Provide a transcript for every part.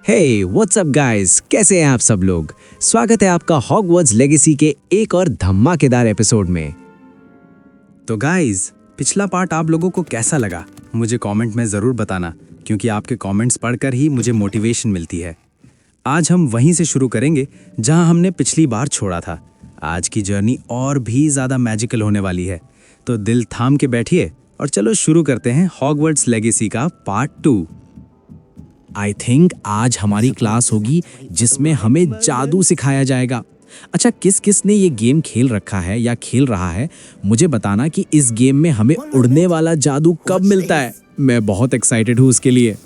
Hey what's up guys, कैसे हैं आप सब लोग। स्वागत है आपका हॉगवर्ट्स लेगेसी के एक और धमाकेदार एपिसोड में। तो गाइस, पिछला पार्ट आप लोगों को कैसा लगा मुझे कमेंट में ज़रूर बताना, क्योंकि आपके कमेंट्स पढ़कर ही मुझे मोटिवेशन मिलती है। आज हम वहीं से शुरू करेंगे जहां हमने पिछली बार छोड़ा था। आज की जर्नी और भी ज़्यादा मैजिकल होने वाली है, तो दिल थाम के बैठिए और चलो शुरू करते हैं हॉगवर्ट्स लेगेसी का पार्ट 2। आई थिंक आज हमारी क्लास होगी जिसमें हमें जादू सिखाया जाएगा। अच्छा, किस किस ने ये गेम खेल रखा है या खेल रहा है, मुझे बताना कि इस गेम में हमें उड़ने वाला जादू कब मिलता है। मैं बहुत एक्साइटेड हूँ उसके लिए।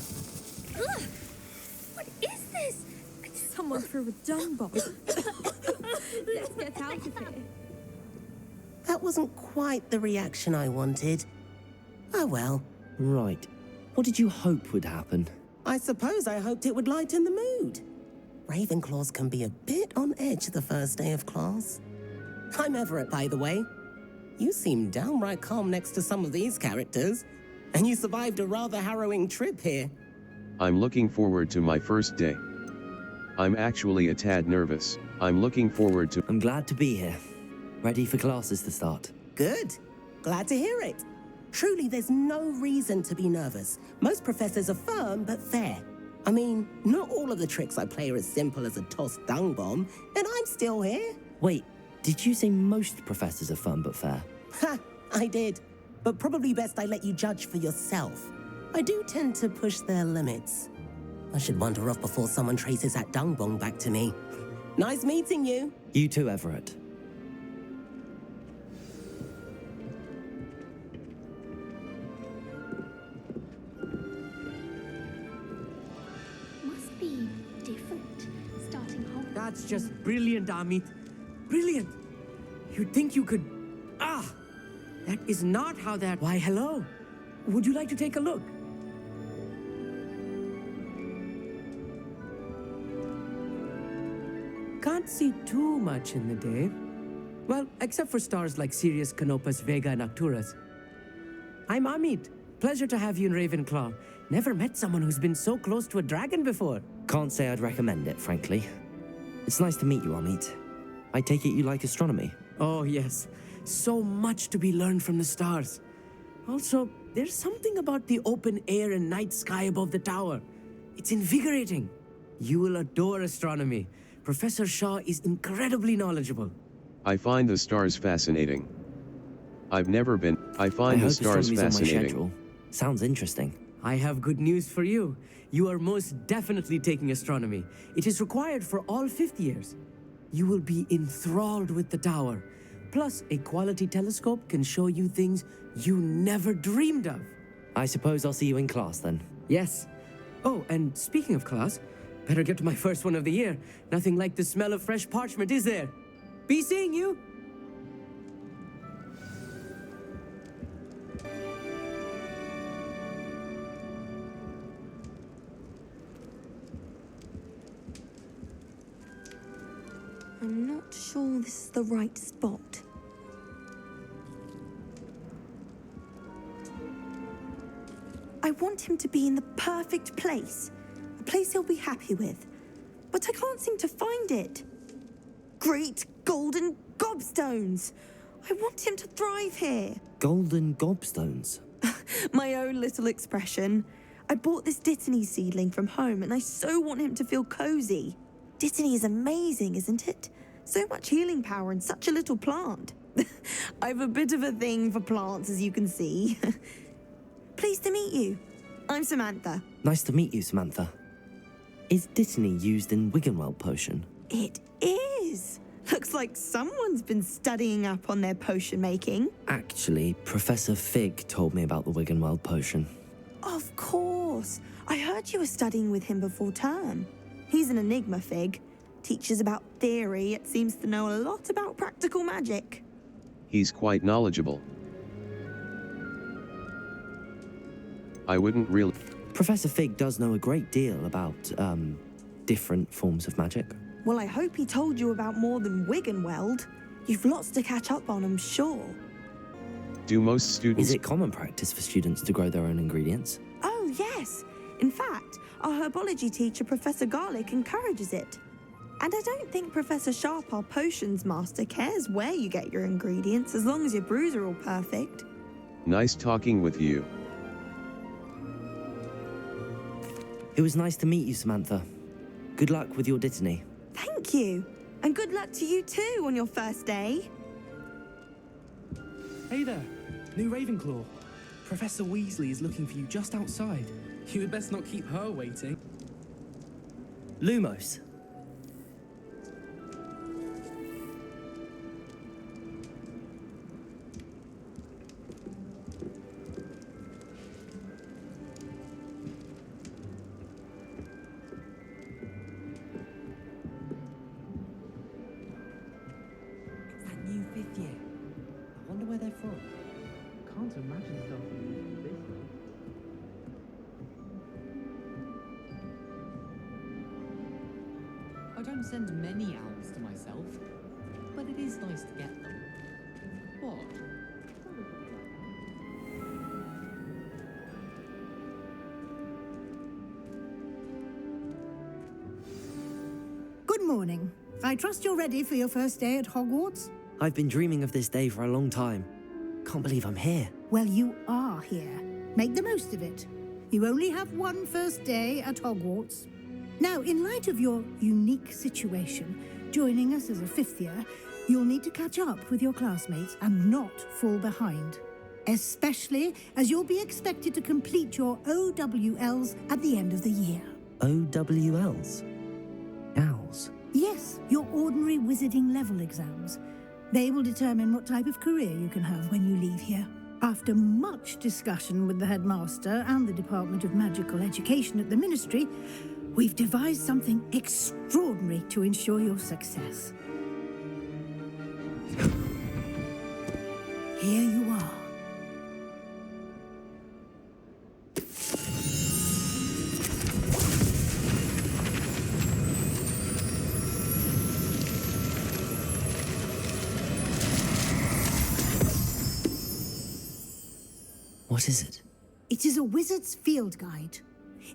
That wasn't quite the reaction I wanted. Oh well. Right. What did you hope would happen? I suppose I hoped it would lighten the mood. Ravenclaws can be a bit on edge the first day of class. I'm Everett, by the way. You seem downright calm next to some of these characters, and you survived a rather harrowing trip here. I'm looking forward to my first day. I'm actually a tad nervous. I'm looking forward to... I'm glad to be here. Ready for classes to start. Good. Glad to hear it. Truly, there's no reason to be nervous. Most professors are firm but fair. I mean, not all of the tricks I play are as simple as a tossed dung bomb, and I'm still here. Wait, did you say most professors are fun but fair? Ha! I did. But probably best I let you judge for yourself. I do tend to push their limits. I should wander off before someone traces that dung bomb back to me. Nice meeting you. You too, Everett. That's just brilliant, Amit. Brilliant. You'd think you could... That is not how that... Why, hello. Would you like to take a look? Can't see too much in the day. Well, except for stars like Sirius, Canopus, Vega, and Arcturus. I'm Amit. Pleasure to have you in Ravenclaw. Never met someone who's been so close to a dragon before. Can't say I'd recommend it, frankly. It's nice to meet you, Amit. I take it you like astronomy? Oh, yes. So much to be learned from the stars. Also, there's something about the open air and night sky above the tower. It's invigorating. You will adore astronomy. Professor Shaw is incredibly knowledgeable. I find the stars fascinating. I've never been... I find the stars astronomy's on my fascinating. schedule. Sounds interesting. I have good news for you. You are most definitely taking astronomy. It is required for all fifth years. You will be enthralled with the tower. Plus, a quality telescope can show you things you never dreamed of. I suppose I'll see you in class then. Yes. Oh, and speaking of class, better get to my first one of the year. Nothing like the smell of fresh parchment, is there? Be seeing you. I'm not sure this is the right spot. I want him to be in the perfect place. A place he'll be happy with. But I can't seem to find it. Great golden gobstones! I want him to thrive here. Golden gobstones? My own little expression. I bought this Dittany seedling from home and I so want him to feel cozy. Dittany is amazing, isn't it? So much healing power in such a little plant. I've a bit of a thing for plants, as you can see. Pleased to meet you. I'm Samantha. Nice to meet you, Samantha. Is Dittany used in Wiggenweld potion? It is. Looks like someone's been studying up on their potion making. Actually, Professor Fig told me about the Wiggenweld potion. Of course. I heard you were studying with him before term. He's an enigma, Fig. Teaches about theory, yet seems to know a lot about practical magic. He's quite knowledgeable. I wouldn't really... Professor Fig does know a great deal about, different forms of magic. Well, I hope he told you about more than Wiggenweld. You've lots to catch up on, I'm sure. Do most students... Is it common practice for students to grow their own ingredients? Oh, yes. In fact, Our herbology teacher, Professor Garlic, encourages it. And I don't think Professor Sharp, our potions master, cares where you get your ingredients as long as your brews are all perfect. Nice talking with you. It was nice to meet you, Samantha. Good luck with your dittany. Thank you. And good luck to you too on your first day. Hey there, new Ravenclaw. Professor Weasley is looking for you just outside. You had best not keep her waiting. Lumos. That new fifth year. I wonder where they're from. Can't imagine starting this way. I don't send many owls to myself, but it is nice to get them. What? Good morning. I trust you're ready for your first day at Hogwarts? I've been dreaming of this day for a long time. Can't believe I'm here. Well, you are here. Make the most of it. You only have one first day at Hogwarts. Now, in light of your unique situation, joining us as a fifth year, you'll need to catch up with your classmates and not fall behind. Especially as you'll be expected to complete your OWLs at the end of the year. OWLs? Owls? Yes, your ordinary wizarding level exams. They will determine what type of career you can have when you leave here. After much discussion with the headmaster and the Department of Magical Education at the Ministry, we've devised something extraordinary to ensure your success. Here you are. What is it? It is a wizard's field guide.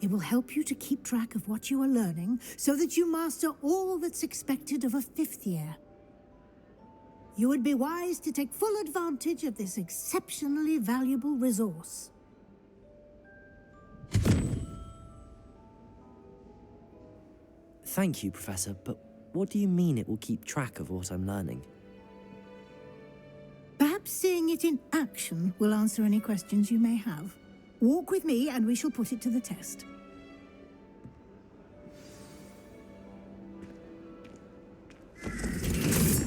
It will help you to keep track of what you are learning so that you master all that's expected of a fifth year. You would be wise to take full advantage of this exceptionally valuable resource. Thank you, Professor, but what do you mean it will keep track of what I'm learning? Perhaps seeing it in action will answer any questions you may have. Walk with me and we shall put it to the test.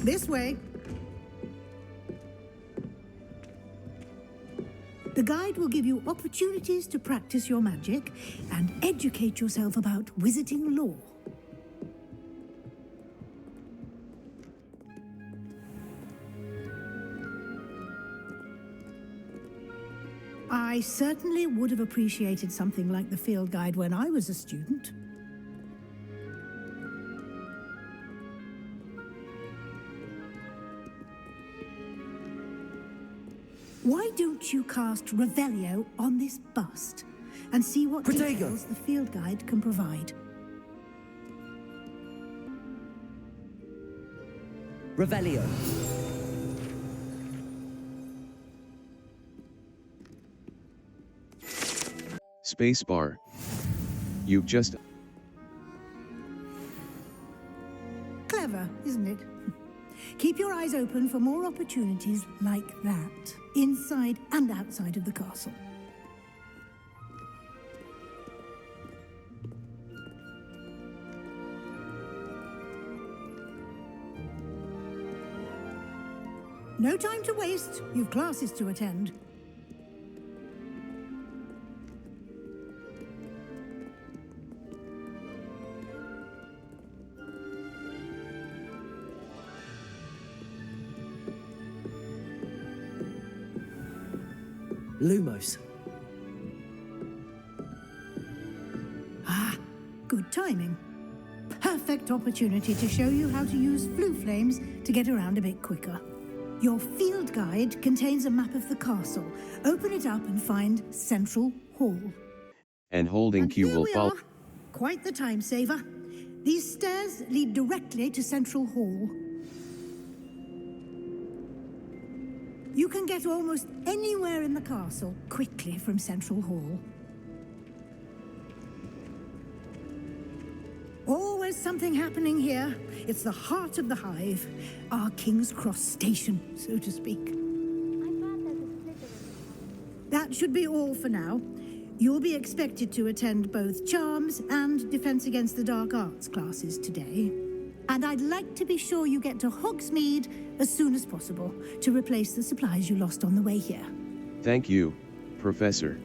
This way. The guide will give you opportunities to practice your magic and educate yourself about wizarding lore. I certainly would have appreciated something like the field guide when I was a student. Why don't you cast Revelio on this bust and see what details the field guide can provide? Revelio. Spacebar. You've just... Clever, isn't it? Keep your eyes open for more opportunities like that, inside and outside of the castle. No time to waste. You've classes to attend. Lumos. Ah, good timing. Perfect opportunity to show you how to use flue flames to get around a bit quicker. Your field guide contains a map of the castle. Open it up and find Central Hall. And holding And Q here will we follow. are. quite the time saver. These stairs lead directly to Central Hall. You can get almost anywhere in the castle quickly from Central Hall. Always something happening here. It's the heart of the hive, our King's Cross station, so to speak. That should be all for now. You'll be expected to attend both Charms and Defense Against the Dark Arts classes today. And I'd like to be sure you get to Hogsmeade as soon as possible to replace the supplies you lost on the way here. Thank you, Professor.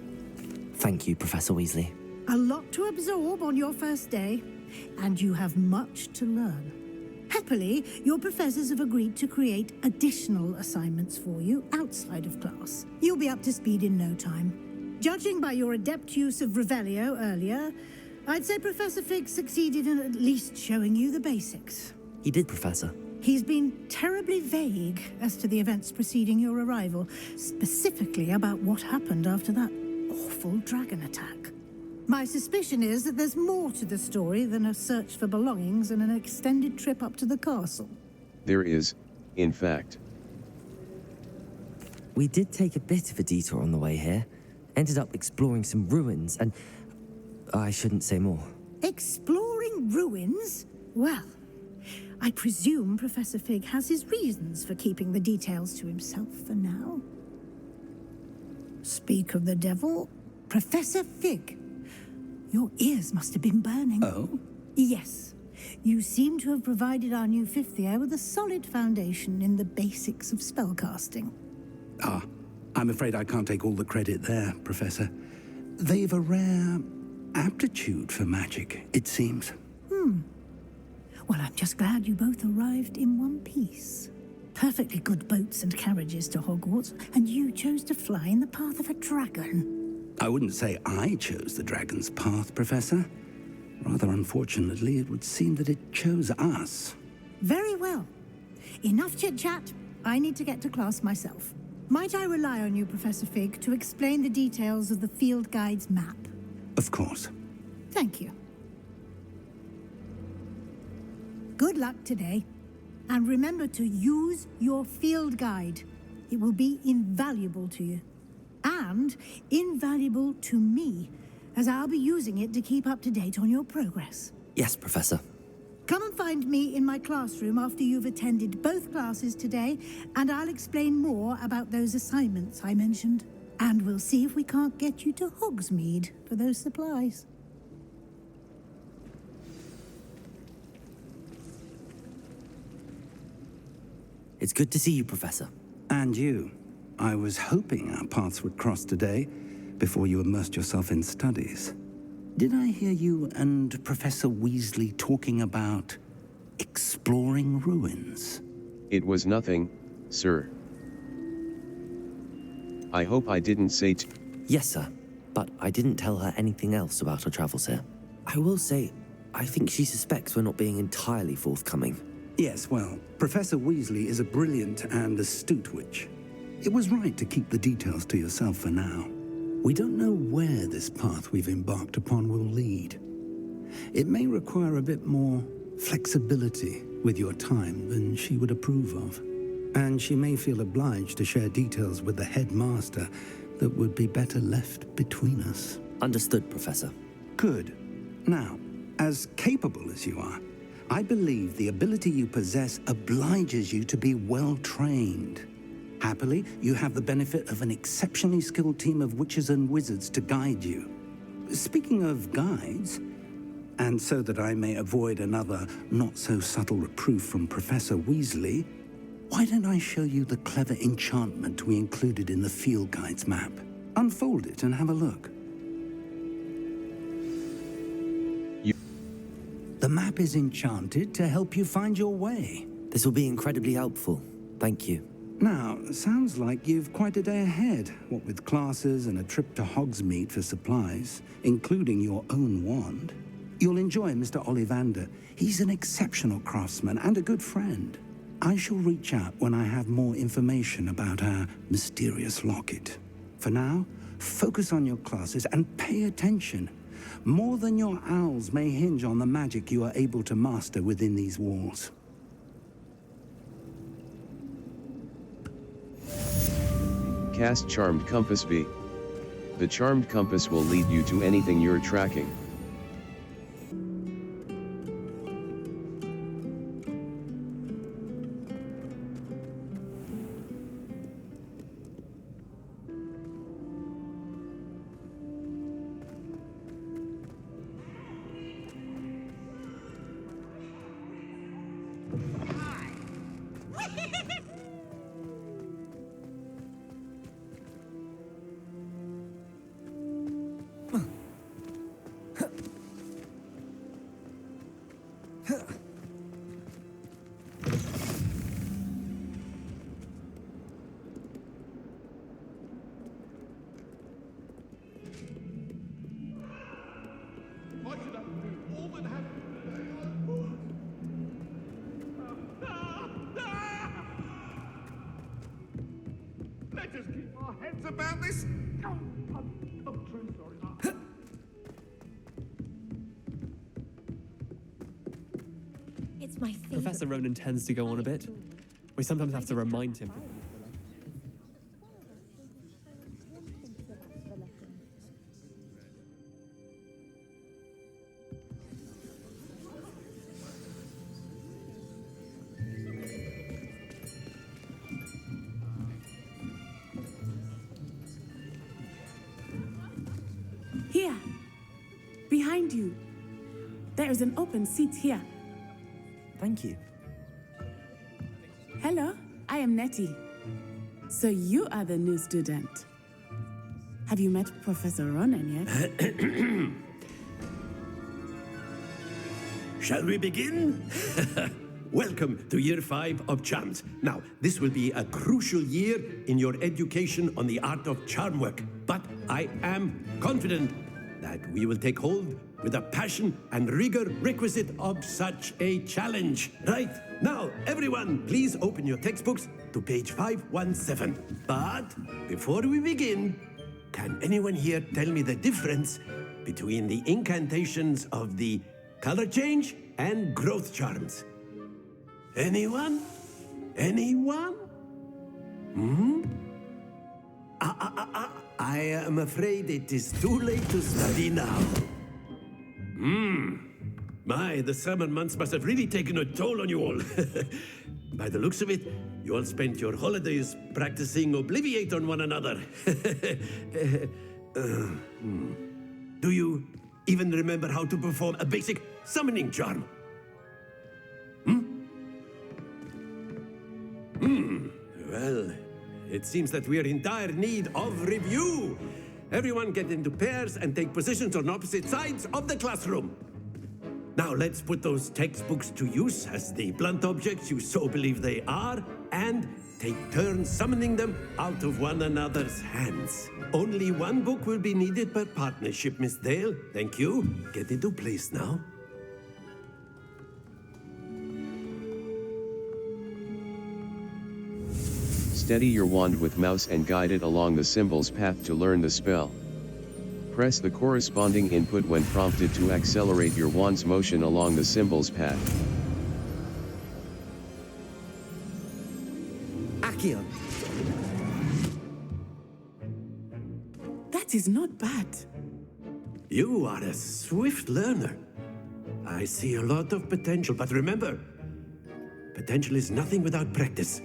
Thank you, Professor Weasley. A lot to absorb on your first day, and you have much to learn. Happily, your professors have agreed to create additional assignments for you outside of class. You'll be up to speed in no time. Judging by your adept use of Revelio earlier, I'd say Professor Fig succeeded in at least showing you the basics. He did, Professor. He's been terribly vague as to the events preceding your arrival, specifically about what happened after that awful dragon attack. My suspicion is that there's more to the story than a search for belongings and an extended trip up to the castle. There is, in fact. We did take a bit of a detour on the way here. Ended up exploring some ruins and... I shouldn't say more. Exploring ruins? Well, I presume Professor Fig has his reasons for keeping the details to himself for now. Speak of the devil, Professor Fig. Your ears must have been burning. Oh? Yes. You seem to have provided our new fifth year with a solid foundation in the basics of spellcasting. Ah, I'm afraid I can't take all the credit there, Professor. They've a rare aptitude for magic, it seems. Well, I'm just glad you both arrived in one piece. Perfectly good boats and carriages to Hogwarts, and you chose to fly in the path of a dragon. I wouldn't say I chose the dragon's path, Professor. Rather unfortunately, it would seem that it chose us. Very well. Enough chit-chat. I need to get to class myself. Might I rely on you, Professor Fig, to explain the details of the field guide's map? Of course. Thank you. Good luck today. And remember to use your field guide. It will be invaluable to you. And invaluable to me, as I'll be using it to keep up to date on your progress. Yes, Professor. Come and find me in my classroom after you've attended both classes today, and I'll explain more about those assignments I mentioned. And we'll see if we can't get you to Hogsmeade for those supplies. It's good to see you, Professor. And you. I was hoping our paths would cross today, before you immersed yourself in studies. Did I hear you and Professor Weasley talking about exploring ruins? It was nothing, sir. I hope I didn't say Yes, sir. But I didn't tell her anything else about our travels here. I will say, I think she suspects we're not being entirely forthcoming. Yes, well, Professor Weasley is a brilliant and astute witch. It was right to keep the details to yourself for now. We don't know where this path we've embarked upon will lead. It may require a bit more flexibility with your time than she would approve of. And she may feel obliged to share details with the headmaster that would be better left between us. Understood, Professor. Good. Now, as capable as you are, I believe the ability you possess obliges you to be well-trained. Happily, you have the benefit of an exceptionally skilled team of witches and wizards to guide you. Speaking of guides, and so that I may avoid another not-so-subtle reproof from Professor Weasley, why don't I show you the clever enchantment we included in the field guide's map? Unfold it and have a look. The map is enchanted to help you find your way. This will be incredibly helpful. Thank you. Now, sounds like you've quite a day ahead, what with classes and a trip to Hogsmeade for supplies, including your own wand. You'll enjoy Mr. Ollivander. He's an exceptional craftsman and a good friend. I shall reach out when I have more information about our mysterious locket. For now, focus on your classes and pay attention. More than your owls may hinge on the magic you are able to master within these walls. Cast Charmed Compass B. The Charmed Compass will lead you to anything you're tracking. Let us keep our heads about this. I'm truly sorry. It's my favorite. Professor Ronan tends to go on a bit. We sometimes have to remind him. Here, behind you. There is an open seat here. Thank you. Hello, I am Nettie. So you are the new student. Have you met Professor Ronan yet? Shall we begin? Welcome to Year 5 of Charms. Now, this will be a crucial year in your education on the art of charm work. But I am confident that we will take hold with the passion and rigor requisite of such a challenge. Right, now, everyone, please open your textbooks to page 517. But before we begin, can anyone here tell me the difference between the incantations of the color change and growth charms? Anyone? Anyone? I am afraid it is too late to study now. My, the summer months must have really taken a toll on you all. By the looks of it, you all spent your holidays practicing Obliviate on one another. Do you even remember how to perform a basic summoning charm? Well, it seems that we are in dire need of review. Everyone get into pairs and take positions on opposite sides of the classroom. Now let's put those textbooks to use as the blunt objects you so believe they are, and take turns summoning them out of one another's hands. Only one book will be needed per partnership, Miss Dale. Thank you. Get into place now. Steady your wand with mouse and guide it along the symbol's path to learn the spell. Press the corresponding input when prompted to accelerate your wand's motion along the symbol's path. Accio. That is not bad. You are a swift learner. I see a lot of potential, but remember, potential is nothing without practice.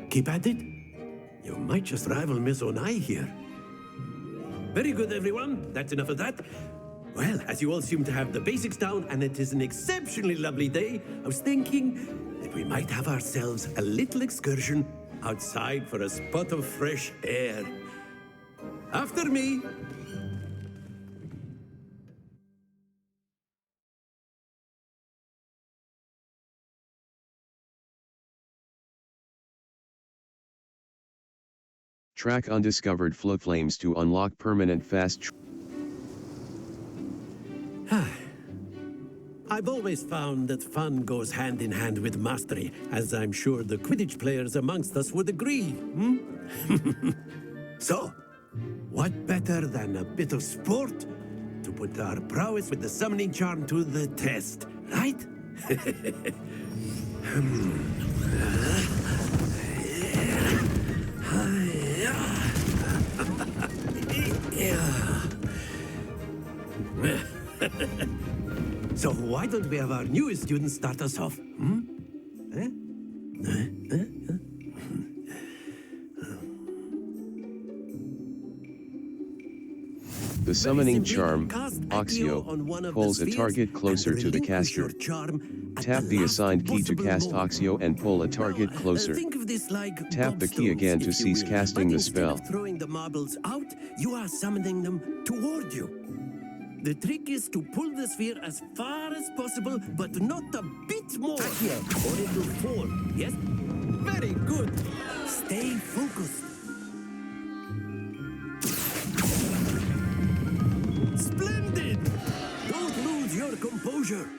Keep at it. You might just rival Miss Onai here. Very good, everyone. That's enough of that. Well, as you all seem to have the basics down, and it is an exceptionally lovely day, I was thinking that we might have ourselves a little excursion outside for a spot of fresh air. After me. Track undiscovered flow flames to unlock permanent fast. I've always found that fun goes hand in hand with mastery, as I'm sure the Quidditch players amongst us would agree. So, what better than a bit of sport to put our prowess with the summoning charm to the test, right? So why don't we have our newest student start us off? Eh? The summoning simply charm, cast Oxio, on one of the pulls a spheres target and closer to the relinquish your caster. charm at Tap the last assigned key to possible cast moment. Oxio and pull a target Now, closer. think of this like Tap the key gobstones, again to if you cease will. casting But the instead spell. of throwing the marbles out, you are summoning them toward you. The trick is to pull the sphere as far as possible, but not a bit more, or it will fall. Yes? Very good. Stay focused. Splendid! Don't lose your composure.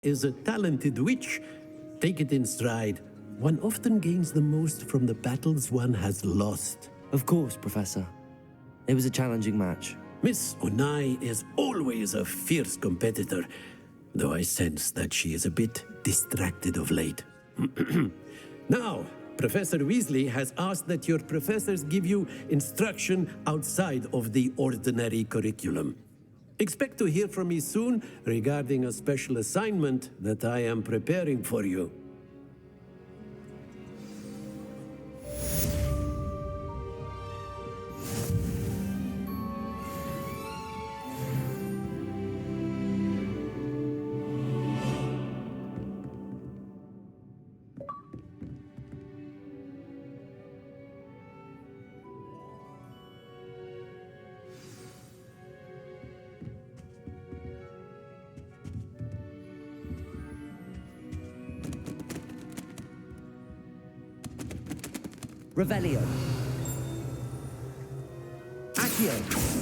is a talented witch. Take it in stride. One often gains the most from the battles one has lost. Of course, Professor. It was a challenging match. Miss Unai is always a fierce competitor, though I sense that she is a bit distracted of late. Now, Professor Weasley has asked that your professors give you instruction outside of the ordinary curriculum. Expect to hear from me soon regarding a special assignment that I am preparing for you. Revelio. Accio.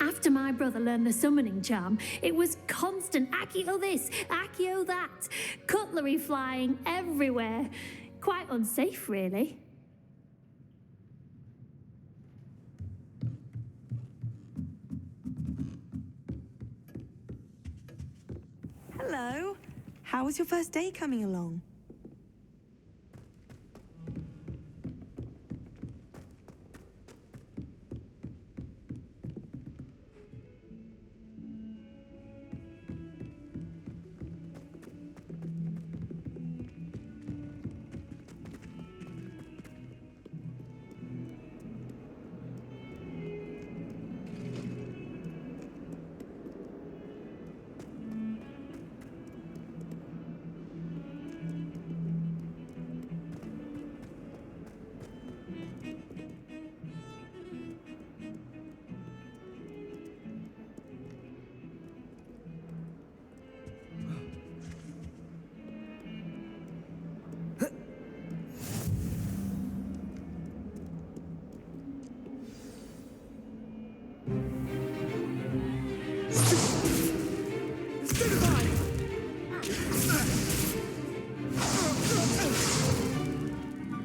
After my brother learned the summoning charm, it was constant Accio this, Accio that, cutlery flying everywhere. Quite unsafe, really. Hello. How was your first day coming along?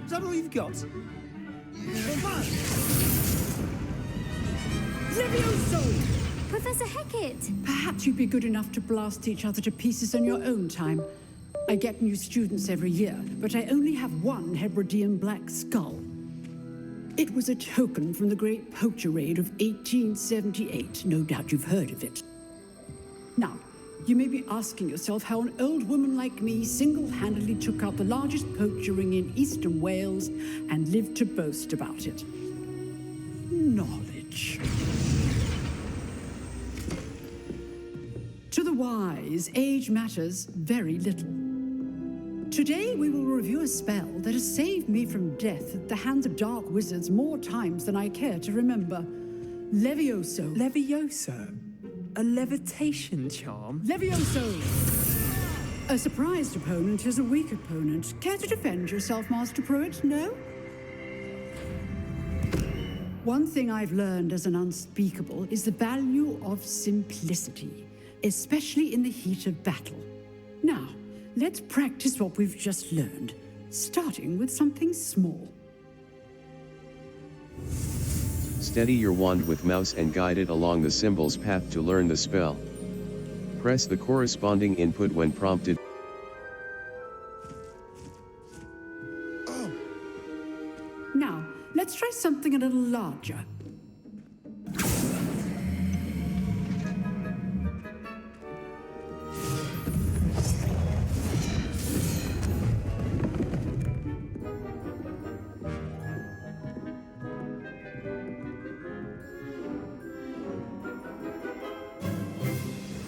Is that all you've got? Levioso! Professor Hecat! Perhaps you'd be good enough to blast each other to pieces on your own time. I get new students every year, but I only have one Hebridean black skull. It was a token from the Great Poacher Raid of 1878. No doubt you've heard of it. Now, you may be asking yourself how an old woman like me single-handedly took out the largest poacher ring in eastern Wales and lived to boast about it. Knowledge. To the wise, age matters very little. Today we will review a spell that has saved me from death at the hands of dark wizards more times than I care to remember. Levioso. Levioso? A levitation charm? Levioso! A surprised opponent is a weak opponent. Care to defend yourself, Master Pruitt? No? One thing I've learned as an unspeakable is the value of simplicity, especially in the heat of battle. Now, let's practice what we've just learned, starting with something small. Steady your wand with mouse and guide it along the symbol's path to learn the spell. Press the corresponding input when prompted. Now, let's try something a little larger.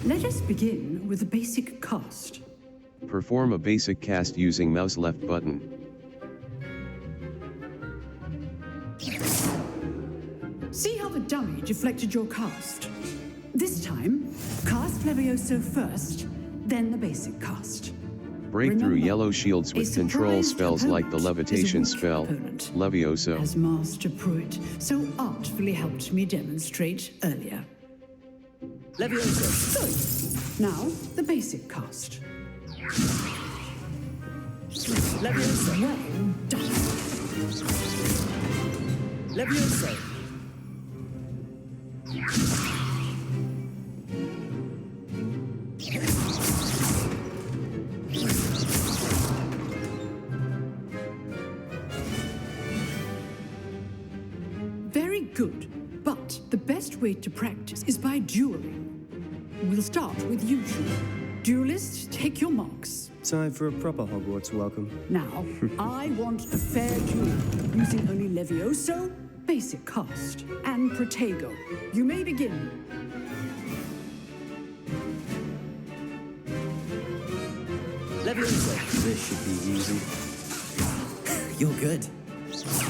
Let us begin with the basic cast. Perform a basic cast using mouse left button. deflected your cast. This time, cast Levioso first, then the basic cast. Break through Remember, yellow shields a with control surprised spells like the opponent levitation is a weak spell, opponent, Levioso. as Master Pruitt so artfully helped me demonstrate earlier. Levioso. Good. Now, the basic cast. Levioso. Well done. Levioso. Very good. But the best way to practice is by dueling. We'll start with you two. Duelists, take your marks. Time for a proper Hogwarts welcome. Now, I want a fair duel, using only Levioso, basic cast, and Protego. You may begin. Levioso. This should be easy. You're good.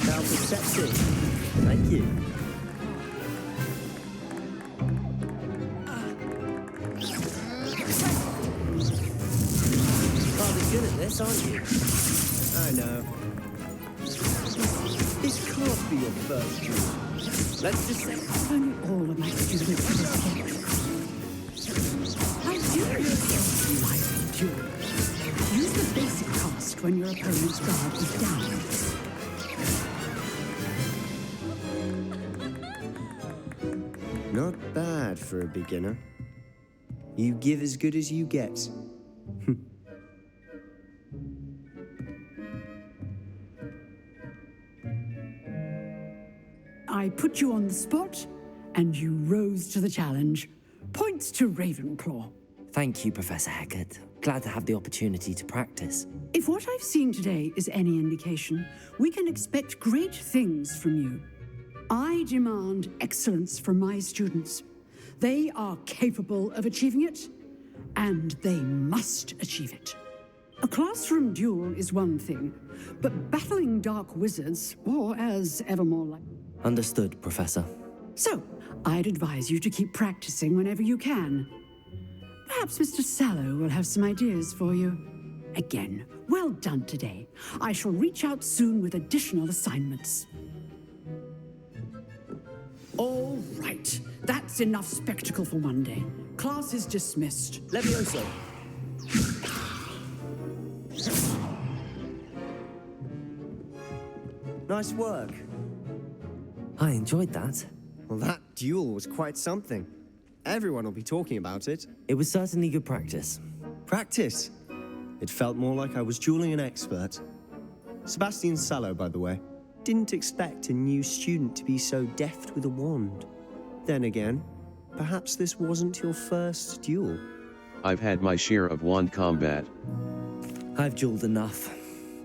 How perceptive. Thank you. Rather good at this, aren't you? I know. This can't be your first duel. Let's just say Only all of my students are How dare you lively duel? Use the basic cast when your opponent's guard is down. Not bad for a beginner. You give as good as you get. I put you on the spot, and you rose to the challenge. Points to Ravenclaw. Thank you, Professor Hecat. Glad to have the opportunity to practice. If what I've seen today is any indication, we can expect great things from you. I demand excellence from my students. They are capable of achieving it, and they must achieve it. A classroom duel is one thing, but battling dark wizards, or as ever more like... Understood, Professor. So, I'd advise you to keep practicing whenever you can. Perhaps Mr. Sallow will have some ideas for you. Again, well done today. I shall reach out soon with additional assignments. All right, that's enough spectacle for one day. Class is dismissed. Levioso. Nice work. I enjoyed that. Well, that duel was quite something. Everyone will be talking about it. It was certainly good practice. Practice? It felt more like I was dueling an expert. Sebastian Sallow, by the way. Didn't expect a new student to be so deft with a wand. Then again, perhaps this wasn't your first duel. I've had my share of wand combat. I've dueled enough.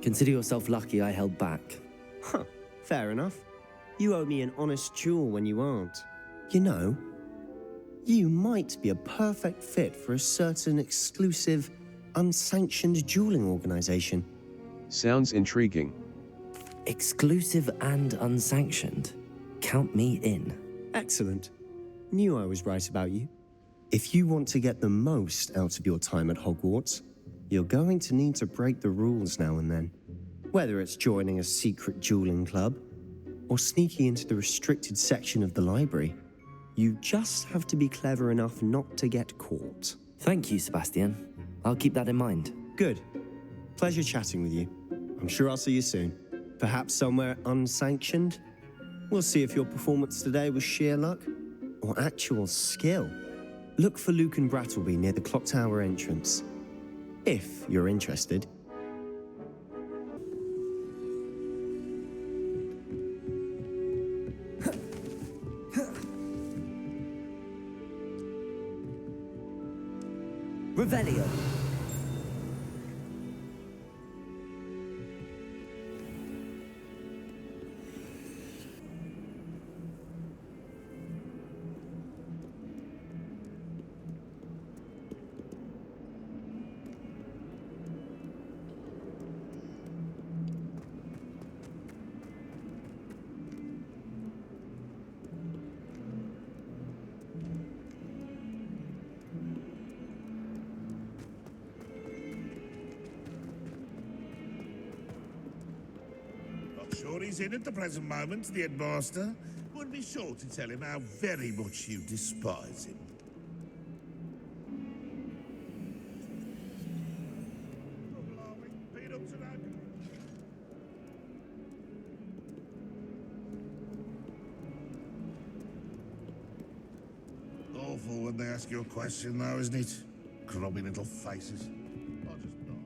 Consider yourself lucky I held back. Huh, fair enough. You owe me an honest duel when you aren't. You know, you might be a perfect fit for a certain exclusive, unsanctioned dueling organization. Sounds intriguing. Exclusive and unsanctioned. Count me in. Excellent. Knew I was right about you. If you want to get the most out of your time at Hogwarts, you're going to need to break the rules now and then. Whether it's joining a secret dueling club, or sneaking into the restricted section of the library, you just have to be clever enough not to get caught. Thank you, Sebastian. I'll keep that in mind. Good. Pleasure chatting with you. I'm sure I'll see you soon. Perhaps somewhere unsanctioned? We'll see if your performance today was sheer luck or actual skill. Look for Luke and Brattleby near the clock tower entrance. If you're interested. Revelio. Sure he's in at the present moment, the headmaster. Would be sure to tell him how very much you despise him. Awful when they ask you a question, though, isn't it? Grubby little faces. I'll just nod.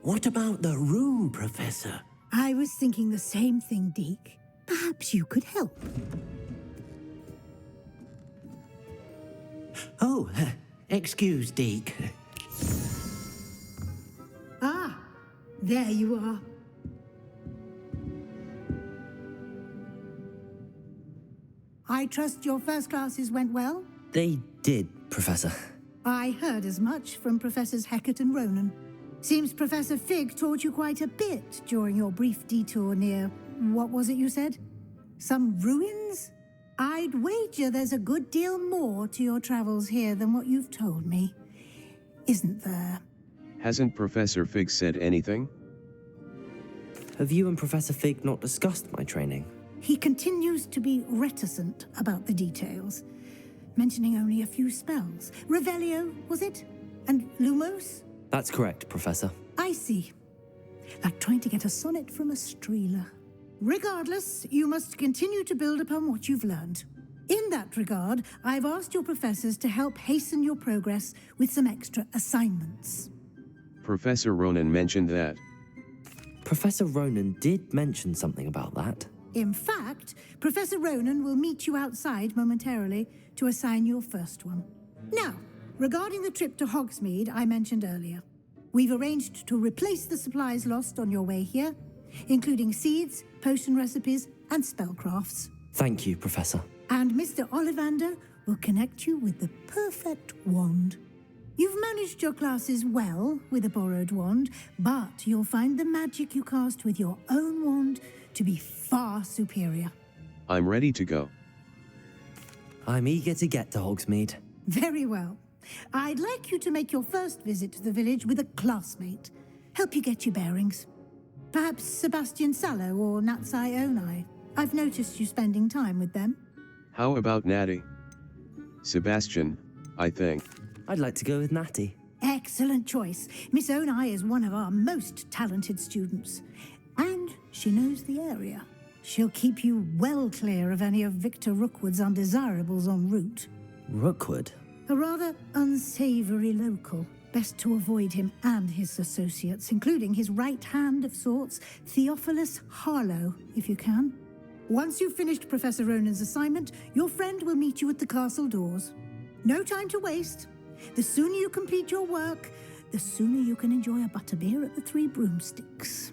What about the room, Professor? I was thinking the same thing, Deke. Perhaps you could help. Oh, excuse, Deke. Ah, there you are. I trust your first classes went well? They did, Professor. I heard as much from Professors Hecat and Ronan. Seems Professor Fig taught you quite a bit during your brief detour near, what was it you said? Some ruins? I'd wager there's a good deal more to your travels here than what you've told me. Isn't there? Hasn't Professor Fig said anything? Have you and Professor Fig not discussed my training? He continues to be reticent about the details, mentioning only a few spells. Revelio, was it? And Lumos? That's correct, Professor. I see. Like trying to get a sonnet from a streeler. Regardless, you must continue to build upon what you've learned. In that regard, I've asked your professors to help hasten your progress with some extra assignments. Professor Ronan mentioned that. Professor Ronan did mention something about that. In fact, Professor Ronan will meet you outside momentarily to assign your first one. Now, regarding the trip to Hogsmeade I mentioned earlier, we've arranged to replace the supplies lost on your way here, including seeds, potion recipes, and spellcrafts. Thank you, Professor. And Mr. Ollivander will connect you with the perfect wand. You've managed your classes well with a borrowed wand, but you'll find the magic you cast with your own wand to be far superior. I'm ready to go. I'm eager to get to Hogsmeade. Very well. I'd like you to make your first visit to the village with a classmate. Help you get your bearings. Perhaps Sebastian Sallow or Natsai Onai. I've noticed you spending time with them. How about Natty? Sebastian, I think. I'd like to go with Natty. Excellent choice. Miss Onai is one of our most talented students. And she knows the area. She'll keep you well clear of any of Victor Rookwood's undesirables en route. Rookwood? A rather unsavory local. Best to avoid him and his associates, including his right hand of sorts, Theophilus Harlow, if you can. Once you've finished Professor Ronan's assignment, your friend will meet you at the castle doors. No time to waste. The sooner you complete your work, the sooner you can enjoy a butterbeer at the Three Broomsticks.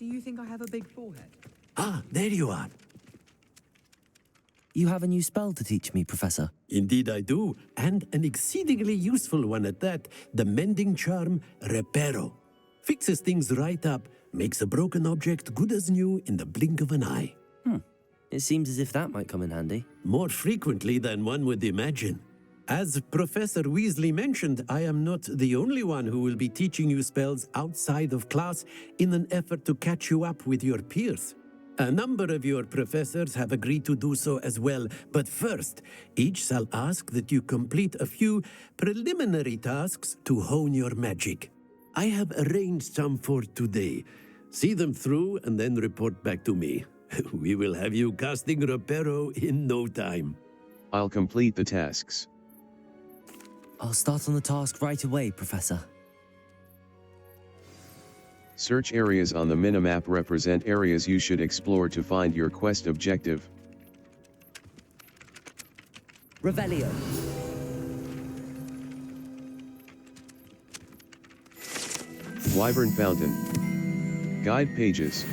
Do you think I have a big forehead? Ah, there you are. You have a new spell to teach me, Professor. Indeed I do, and an exceedingly useful one at that. The mending charm, Reparo. Fixes things right up, makes a broken object good as new in the blink of an eye. It seems as if that might come in handy. More frequently than one would imagine. As Professor Weasley mentioned, I am not the only one who will be teaching you spells outside of class in an effort to catch you up with your peers. A number of your professors have agreed to do so as well, but first, each shall ask that you complete a few preliminary tasks to hone your magic. I have arranged some for today. See them through and then report back to me. We will have you casting Reparo in no time. I'll complete the tasks. I'll start on the task right away, Professor. Search areas on the minimap represent areas you should explore to find your quest objective. Revelio. Wyvern Fountain. Guide pages.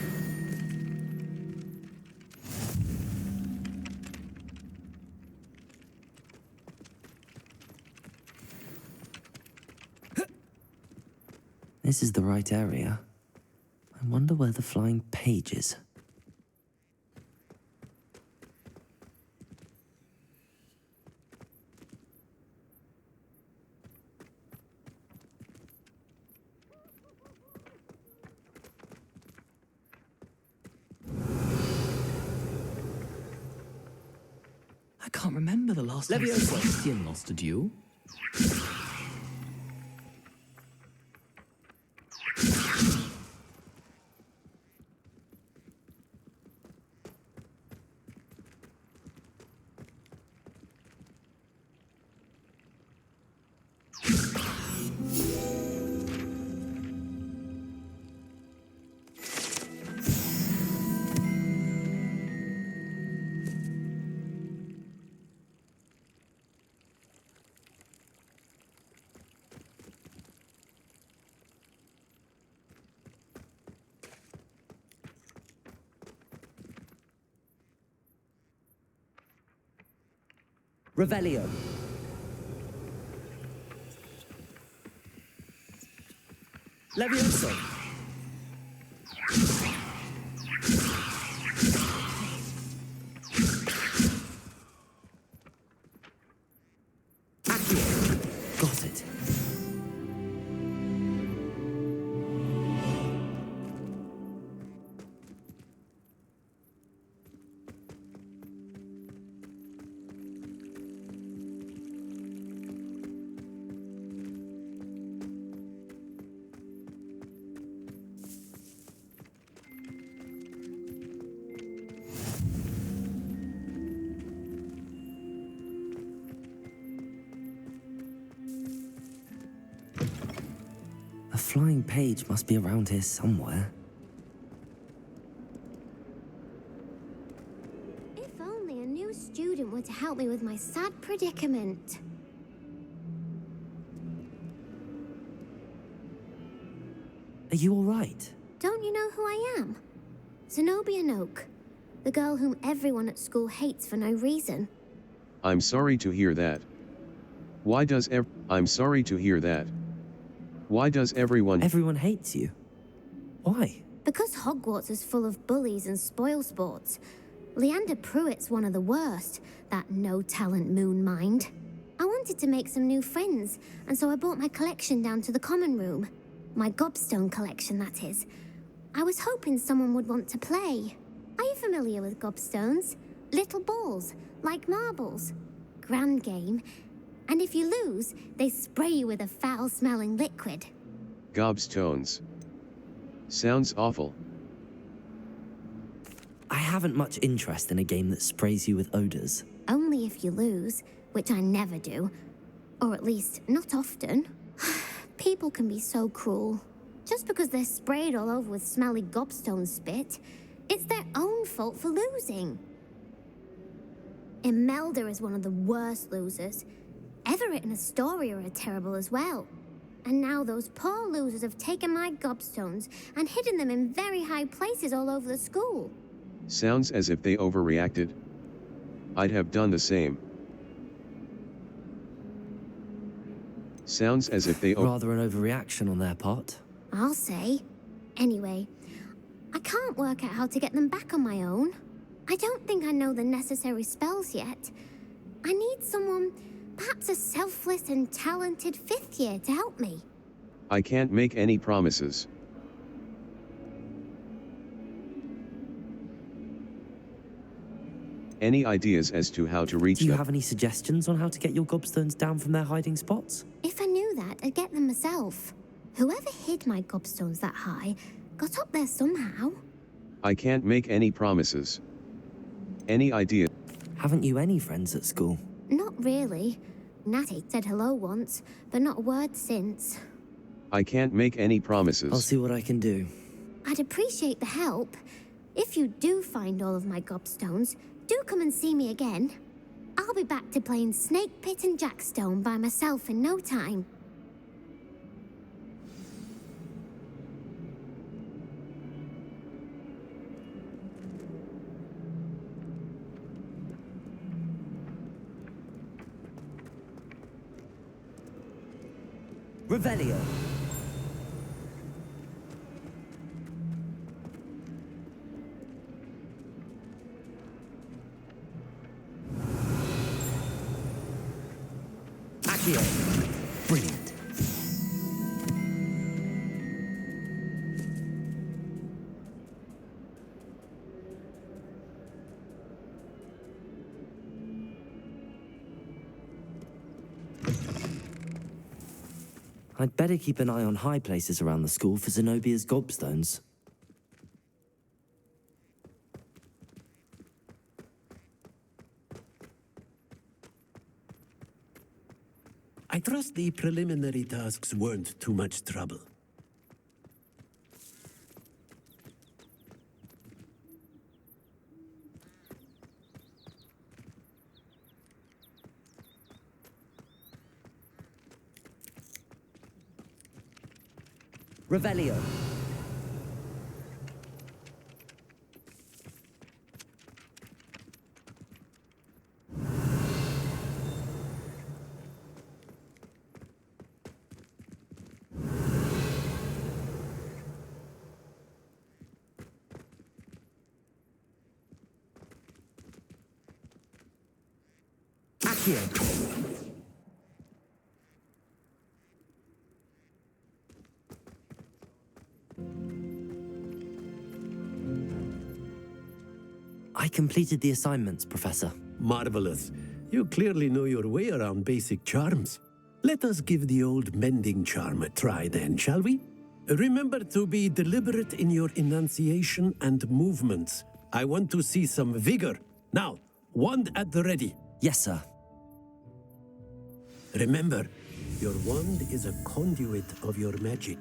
This is the right area. I wonder where the flying page is. I can't remember the last time Sebastian lost a duel. Revelio. Levioso. Accio. Got it. A flying page must be around here somewhere. If only a new student were to help me with my sad predicament. Are you all right? Don't you know who I am? Zenobia Noak, the girl whom everyone at school hates for no reason. I'm sorry to hear that. I'm sorry to hear that. Why does everyone... Everyone hates you? Why? Because Hogwarts is full of bullies and spoilsports. Leander Pruitt's one of the worst, that no-talent moon mind. I wanted to make some new friends, and so I brought my collection down to the common room. My gobstone collection, that is. I was hoping someone would want to play. Are you familiar with gobstones? Little balls, like marbles. Grand game. And if you lose, they spray you with a foul-smelling liquid. Gobstones. Sounds awful. I haven't much interest in a game that sprays you with odors. Only if you lose, which I never do. Or at least, not often. People can be so cruel. Just because they're sprayed all over with smelly gobstone spit, it's their own fault for losing. Imelda is one of the worst losers. Everett and Astoria are terrible as well. And now those poor losers have taken my gobstones and hidden them in very high places all over the school. Sounds as if they overreacted. I'd have done the same. Sounds as if they Rather an overreaction on their part. I'll say. Anyway, I can't work out how to get them back on my own. I don't think I know the necessary spells yet. I need someone, perhaps a selfless and talented 5th year to help me. I can't make any promises. Any ideas as to how to reach Do you them? have any suggestions on how to get your gobstones down from their hiding spots? If I knew that, I'd get them myself. Whoever hid my gobstones that high got up there somehow. I can't make any promises. Any idea? Haven't you any friends at school? Not really. Natty said hello once, but not a word since. I can't make any promises. I'll see what I can do. I'd appreciate the help. If you do find all of my gobstones, do come and see me again. I'll be back to playing Snake Pit and Jackstone by myself in no time. Revelio. Accio. Brilliant. I'd better keep an eye on high places around the school for Zenobia's gobstones. I trust the preliminary tasks weren't too much trouble. Revelio. Accio. I completed the assignments, Professor. Marvelous. You clearly know your way around basic charms. Let us give the old mending charm a try then, shall we? Remember to be deliberate in your enunciation and movements. I want to see some vigor. Now, wand at the ready. Yes, sir. Remember, your wand is a conduit of your magic.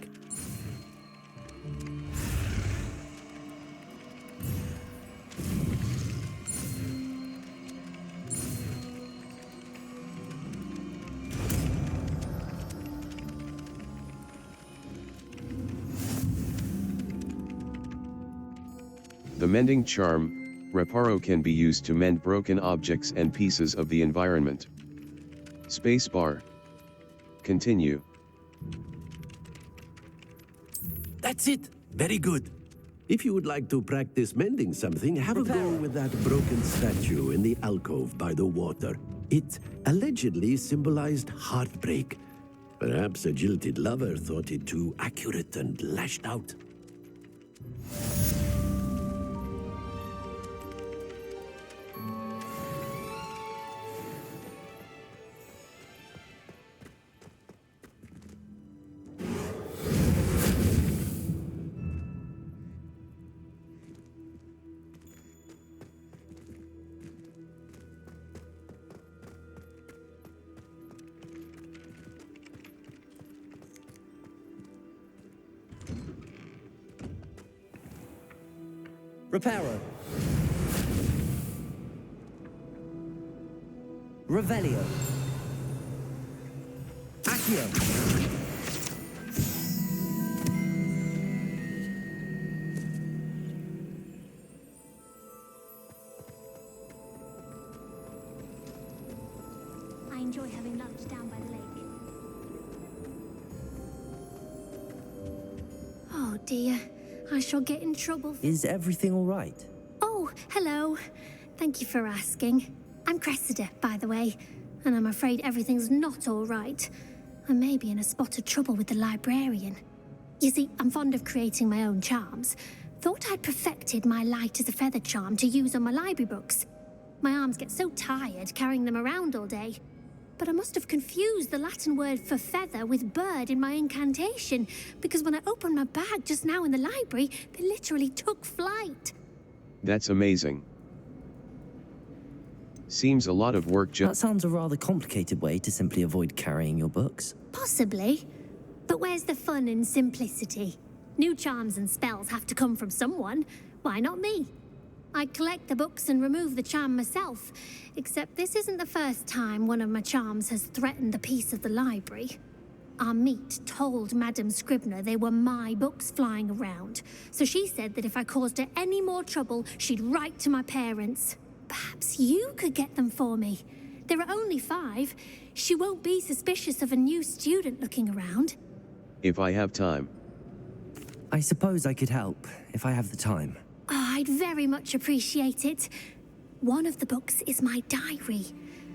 The mending charm, reparo, can be used to mend broken objects and pieces of the environment. Spacebar. Continue. That's it. Very good. If you would like to practice mending something, have a go with that broken statue in the alcove by the water. It allegedly symbolized heartbreak. Perhaps a jilted lover thought it too accurate and lashed out. Reparo. Revelio. Accio. enjoy having lunch down by the lake. Oh dear, I shall get in trouble. Is everything all right? Oh, hello. Thank you for asking. I'm Cressida, by the way, and I'm afraid everything's not all right. I may be in a spot of trouble with the librarian. You see, I'm fond of creating my own charms. Thought I'd perfected my light as a feather charm to use on my library books. My arms get so tired carrying them around all day. But I must have confused the Latin word for feather with bird in my incantation, because when I opened my bag just now in the library, they literally took flight. That's amazing. Seems a lot of work That sounds a rather complicated way to simply avoid carrying your books. Possibly. But where's the fun in simplicity? New charms and spells have to come from someone. Why not me? I collect the books and remove the charm myself. Except this isn't the first time one of my charms has threatened the peace of the library. Our meet told Madame Scribner they were my books flying around. So she said that if I caused her any more trouble, she'd write to my parents. Perhaps you could get them for me. There are only 5. She won't be suspicious of a new student looking around. If I have time. I suppose I could help, if I have the time. Oh, I'd very much appreciate it. One of the books is my diary.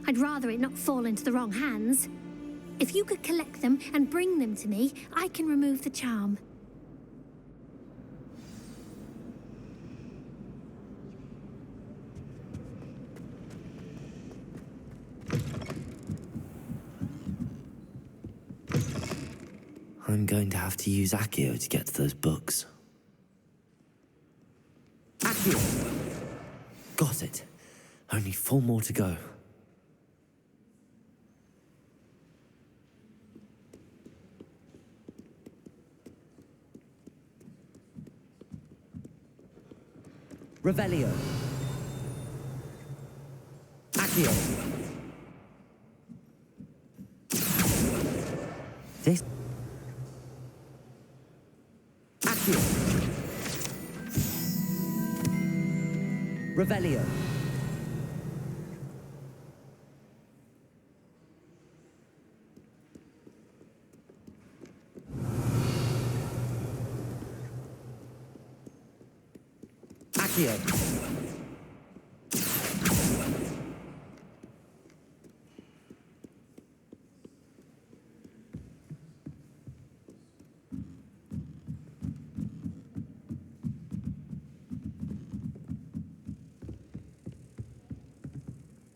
I'd rather it not fall into the wrong hands. If you could collect them and bring them to me, I can remove the charm. I'm going to have to use Accio to get to those books. Accio! Got it. Only 4 more to go. Revelio. Accio. This. Accio. Revelio. Accio.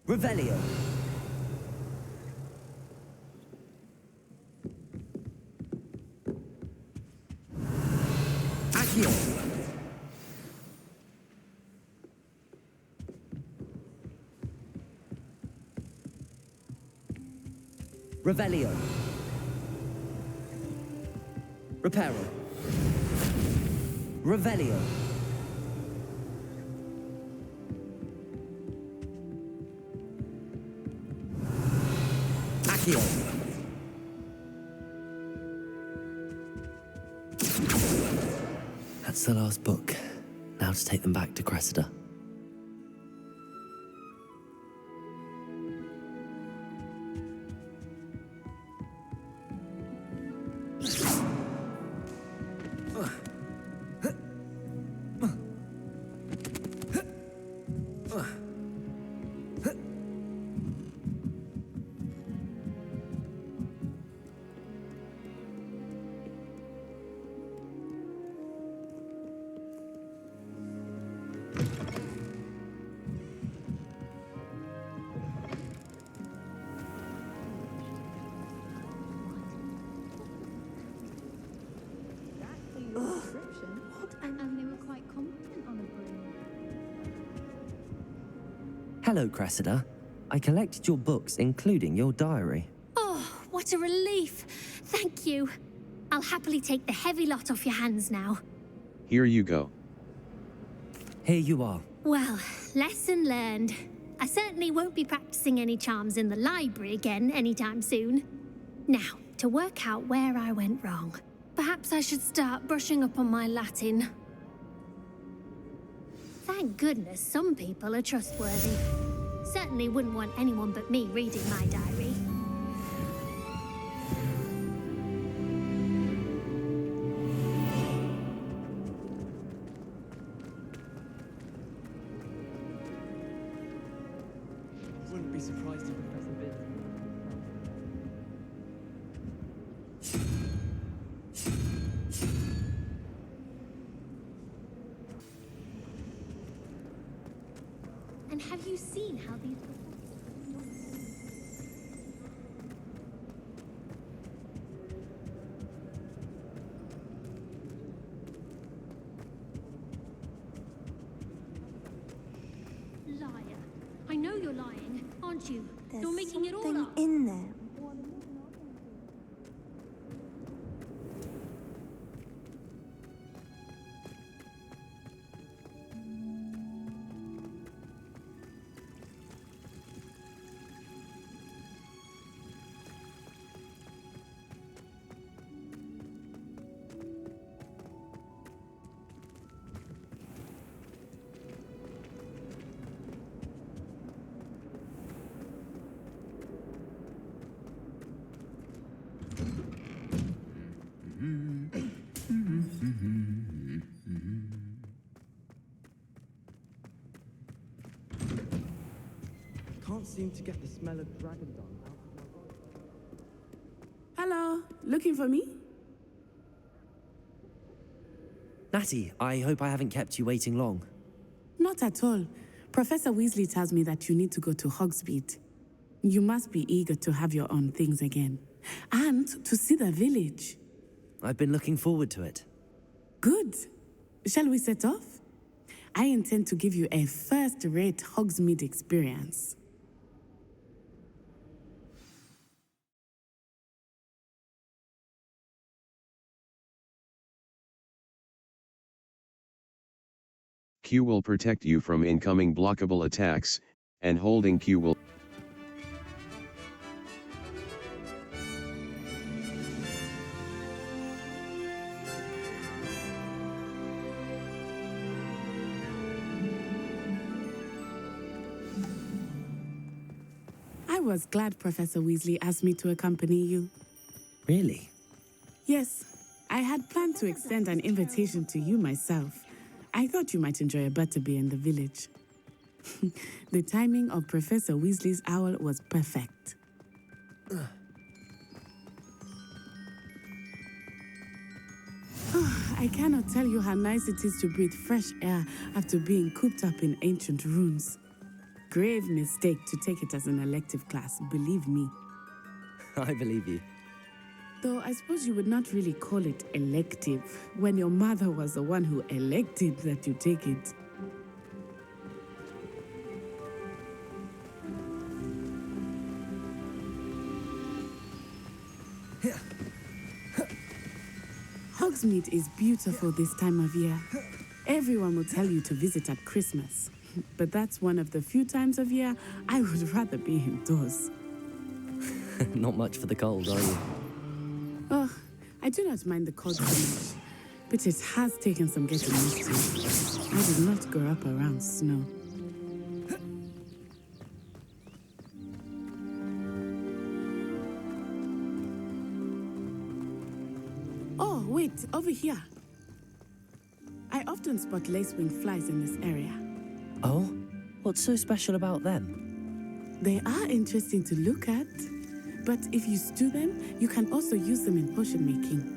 Revelio. Accio. Revelio. Reparo. Revelio. Accio. That's the last book. Now to take them back to Cressida. And they were quite confident on a broom. Hello, Cressida. I collected your books, including your diary. Oh, what a relief. Thank you. I'll happily take the heavy lot off your hands now. Here you go. Here you are. Well, lesson learned. I certainly won't be practicing any charms in the library again anytime soon. Now, to work out where I went wrong. Perhaps I should start brushing up on my Latin. Thank goodness some people are trustworthy. Certainly wouldn't want anyone but me reading my diary. wouldn't be surprised if Professor Bid. And have you seen how these... Liar. I know you're lying, aren't you? You're making it all up. in there. Can't seem to get the smell of dragon dung out of my voice. Hello, looking for me? Natty, I hope I haven't kept you waiting long. Not at all. Professor Weasley tells me that you need to go to Hogsmeade. You must be eager to have your own things again. And to see the village. I've been looking forward to it. Good. Shall we set off? I intend to give you a first-rate Hogsmeade experience. Q will protect you from incoming blockable attacks, and holding Q will... I was glad Professor Weasley asked me to accompany you. Really? Yes, I had planned to extend an invitation to you myself. I thought you might enjoy a butterbeer in the village. The timing of Professor Weasley's owl was perfect. I cannot tell you how nice it is to breathe fresh air after being cooped up in ancient ruins. Grave mistake to take it as an elective class, believe me. I believe you. Though I suppose you would not really call it elective when your mother was the one who elected that you take it. Hogsmeade is beautiful this time of year. Everyone will tell you to visit at Christmas. But that's one of the few times of year I would rather be indoors. Not much for the cold, are you? Oh, I do not mind the cold so much, but it has taken some getting used to. I did not grow up around snow. Oh, wait, over here. I often spot lacewing flies in this area. Oh? What's so special about them? They are interesting to look at, but if you stew them, you can also use them in potion making.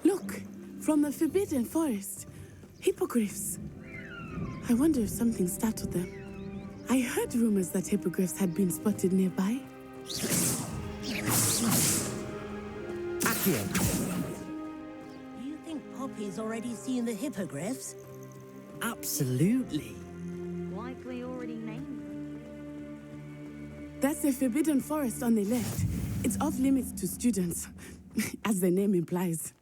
Look, from the Forbidden Forest, hippogriffs. I wonder if something startled them. I heard rumors that hippogriffs had been spotted nearby. Do you think Poppy's already seen the hippogriffs? Absolutely. Likely already named. That's the Forbidden Forest on the left. It's off limits to students, as the name implies.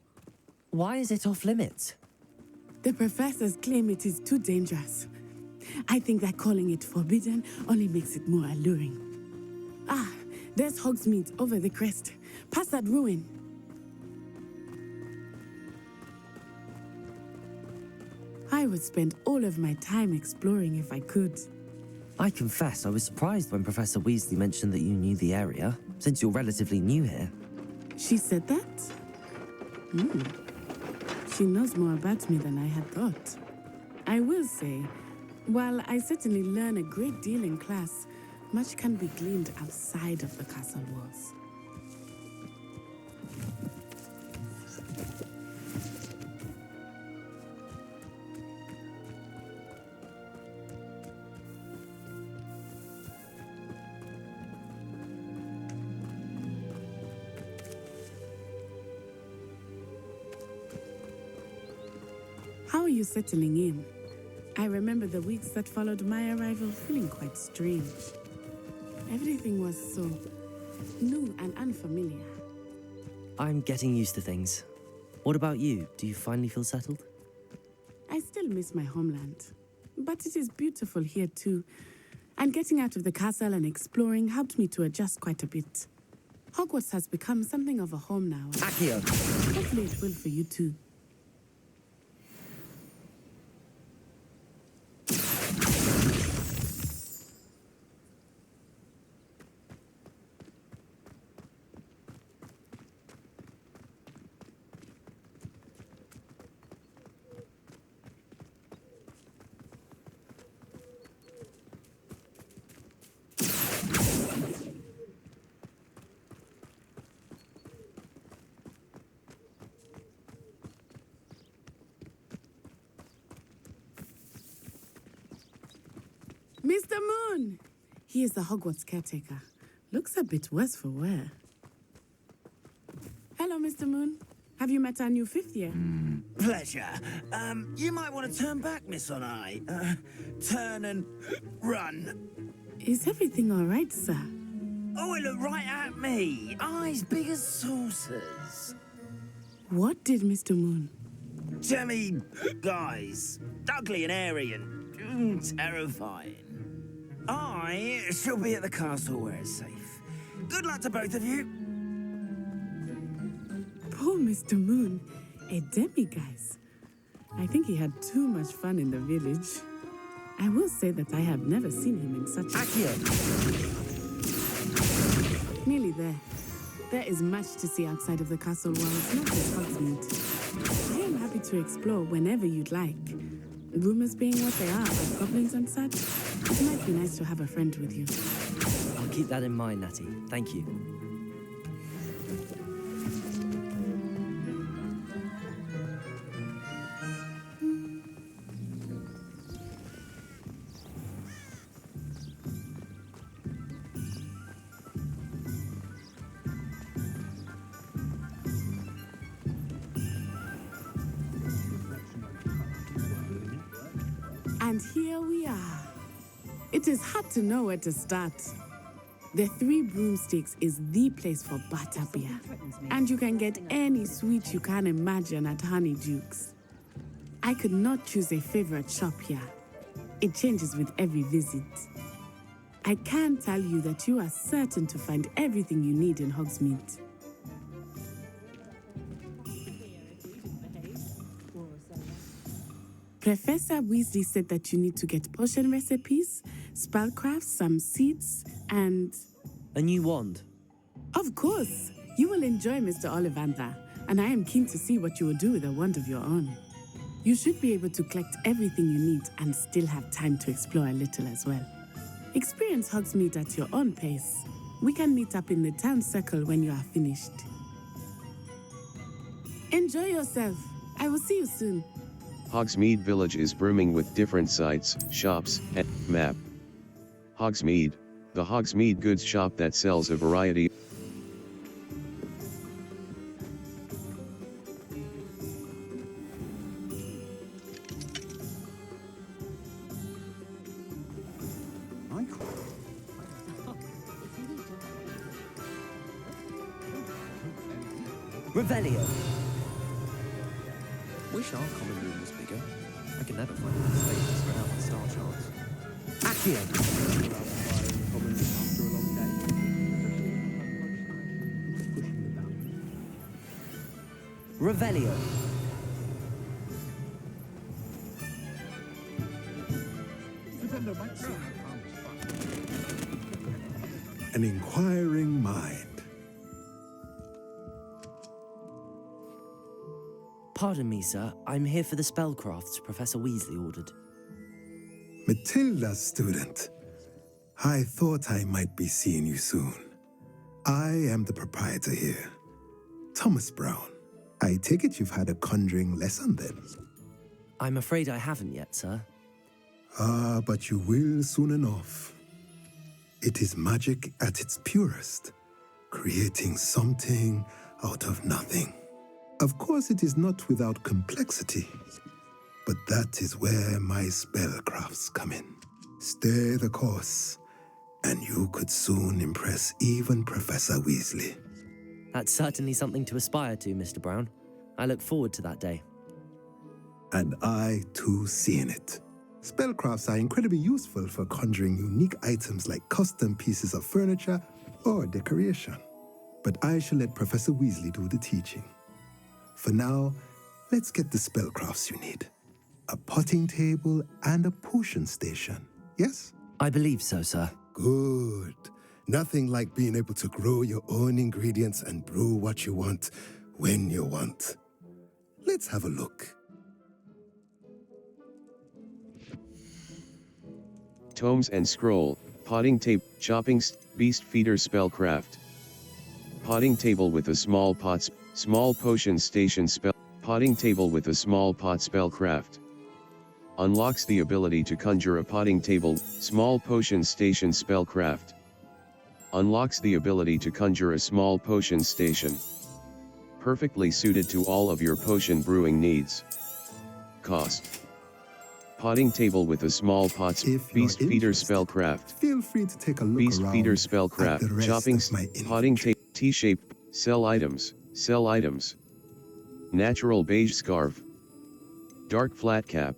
Why is it off limits? The professors claim it is too dangerous. I think that calling it forbidden only makes it more alluring. Ah, there's Hogsmeade over the crest, past that ruin. I would spend all of my time exploring if I could. I confess I was surprised when Professor Weasley mentioned that you knew the area, since you're relatively new here. She said that? She knows more about me than I had thought. I will say, while I certainly learn a great deal in class, much can be gleaned outside of the castle walls. How are you settling in? I remember the weeks that followed my arrival feeling quite strange. Everything was so new and unfamiliar. I'm getting used to things. What about you? Do you finally feel settled? I still miss my homeland, but it is beautiful here too. And getting out of the castle and exploring helped me to adjust quite a bit. Hogwarts has become something of a home now. Accio! Hopefully it will for you too. Mr. Moon! He is the Hogwarts caretaker. Looks a bit worse for wear. Hello, Mr. Moon. Have you met our new fifth year? Pleasure. You might want to turn back, Miss On-Eye. Turn and run. Is everything all right, sir? Oh, it looked right at me. Eyes big as saucers. What did Mr. Moon? Jemmy guys. Ugly and airy and terrifying. I shall be at the castle where it's safe. Good luck to both of you. Poor Mr. Moon, a demiguise. I think he had too much fun in the village. I will say that I have never seen him in such Accio! Nearly there. There is much to see outside of the castle walls, not just Hogsmeade. I am happy to explore whenever you'd like. Rumors being what they are about goblins and such, it might be nice to have a friend with you. I'll keep that in mind, Natty. Thank you. And here we are. It is hard to know where to start. The Three Broomsticks is the place for butterbeer. And you can get any sweet you can imagine at Honeydukes. I could not choose a favorite shop here. It changes with every visit. I can tell you that you are certain to find everything you need in Hogsmeade. Professor Weasley said that you need to get potion recipes, spellcrafts, some seeds, and... A new wand? Of course! You will enjoy Mr. Ollivander, and I am keen to see what you will do with a wand of your own. You should be able to collect everything you need and still have time to explore a little as well. Experience Hogsmeade at your own pace. We can meet up in the town circle when you are finished. Enjoy yourself. I will see you soon. Hogsmeade Village is brimming with different sites, shops, and map. Hogsmeade, the Hogsmeade goods shop that sells a variety. Revelio. Wish our common room was bigger. I can never find enough space to spread out my star charts. Accio. Revelio. inspiring mind. Pardon me, sir. I'm here for the spellcrafts Professor Weasley ordered. Matilda's student. I thought I might be seeing you soon. I am the proprietor here, Thomas Brown. I take it you've had a conjuring lesson then? I'm afraid I haven't yet, sir. Ah, but you will soon enough. It is magic at its purest, creating something out of nothing. Of course, it is not without complexity, but that is where my spellcrafts come in. Stay the course, and you could soon impress even Professor Weasley. That's certainly something to aspire to, Mr. Brown. I look forward to that day. And I, too, see in it. Spellcrafts are incredibly useful for conjuring unique items like custom pieces of furniture or decoration. But I shall let Professor Weasley do the teaching. For now, let's get the spellcrafts you need. A potting table and a potion station, yes? I believe so, sir. Good. Nothing like being able to grow your own ingredients and brew what you want when you want. Let's have a look. Tomes and scroll, potting tape, chopping beast feeder spellcraft. Potting table with a small pot, small potion station spell. Potting table with a small pot spellcraft. Unlocks the ability to conjure a potting table, small potion station spellcraft. Unlocks the ability to conjure a small potion station. Perfectly suited to all of your potion brewing needs. Cost. Potting table with a small pot, beast feeder spellcraft. Feel free to take a look Beast around feeder at the spellcraft, rest chopping, of my potting table, T-shape, sell items, natural beige scarf, dark flat cap,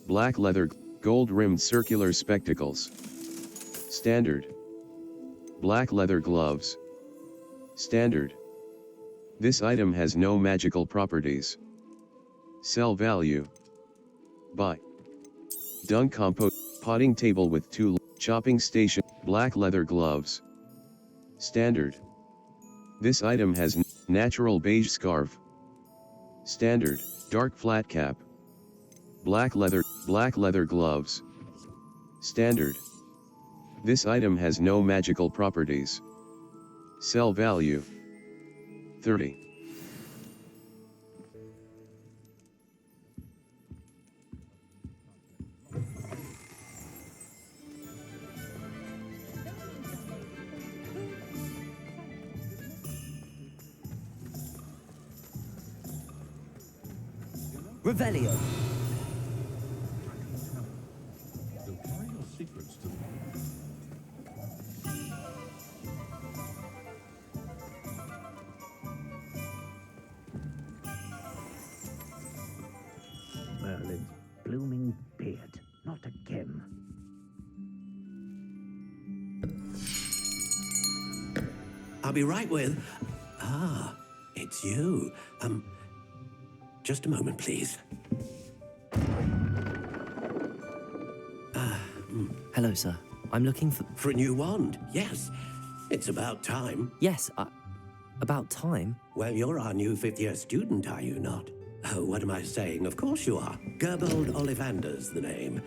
black leather, gold-rimmed circular spectacles, standard, black leather gloves, standard. This item has no magical properties. Sell value. Buy. Dung compost, potting table with 2 chopping station, black leather gloves. Standard. This item has natural beige scarf. Standard, dark flat cap. Black leather gloves. Standard. This item has no magical properties. Sell value. 30. Revelio. Merlin's blooming beard, not again. I'll be right with... Ah, it's you. Just a moment, please. Hello, sir. I'm looking for... For a new wand, yes. It's about time. Yes, about time? Well, you're our new 5th-year student, are you not? Oh, what am I saying? Of course you are. Gerbold Ollivander's the name.